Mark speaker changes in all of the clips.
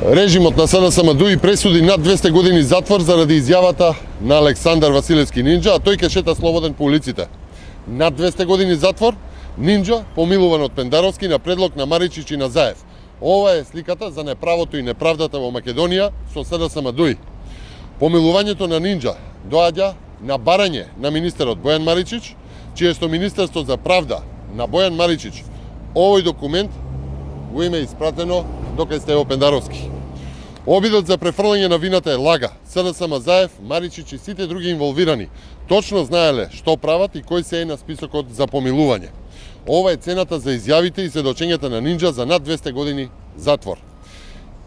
Speaker 1: Режимот на СДСМ дуи пресуди над 200 години затвор заради изјавата на Александар Василевски Нинџа, а тој ќе шета слободен по улиците. Над 200 години затвор, Нинџа помилуван од Пендаровски на предлог на Маричич и на Заев. Ова е сликата за неправото и неправдата во Македонија со СДСМ дуи. Помилувањето на Нинџа доаѓа на барање на министерот Бојан Маричич, чиесто Министерство за правда на Бојан Маричич овој документ го има испратено докај Стево Пендаровски. Обидот за префрлање на вината е лага. СДСМ, Заев, Маричич и сите други инволвирани точно знаеле што прават и кој се е на списокот за помилување. Ова е цената за изјавите и сведочењата на Нинџа за над 200 години затвор.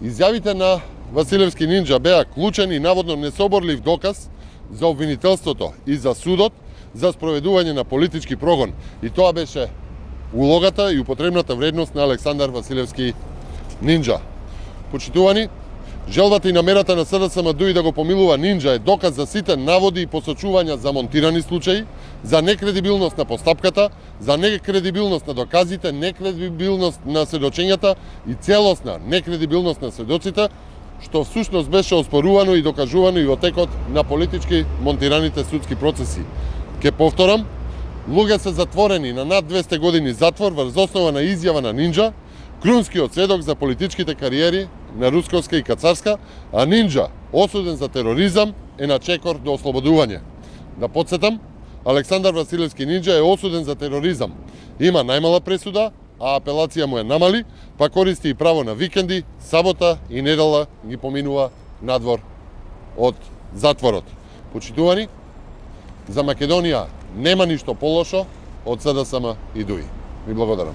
Speaker 1: Изјавите на Василевски Нинџа беа клучен и наводно несоборлив доказ за обвинителството и за судот за спроведување на политички прогон. И тоа беше улогата и употребната вредност на Александар Василевски Нинџа. Почитувани, желбата и намерата на СДСМ дуи да го помилува Нинџа е доказ за сите наводи и посочувања за монтирани случаи, за некредибилност на постапката, за некредибилност на доказите, некредибилност на сведочењата и целосна некредибилност на сведоците, што всушност беше оспорувано и докажувано и во текот на политички монтираните судски процеси. Ке повторам, луѓе се затворени на над 200 години затвор врз основа на изјава на Нинџа, крунскиот сведок за политичките кариери на Русковска и Кацарска, а Нинџа, осуден за тероризам, е на чекор до ослободување. Да подсетам, Александар Василевски Нинџа е осуден за тероризам. Има најмала пресуда, а апелација му е намали, па користи и право на викенди, сабота и недела ги поминува надвор од затворот. Почитувани, за Македонија нема ништо полошо од СДСМ и дуи. Ви благодарам.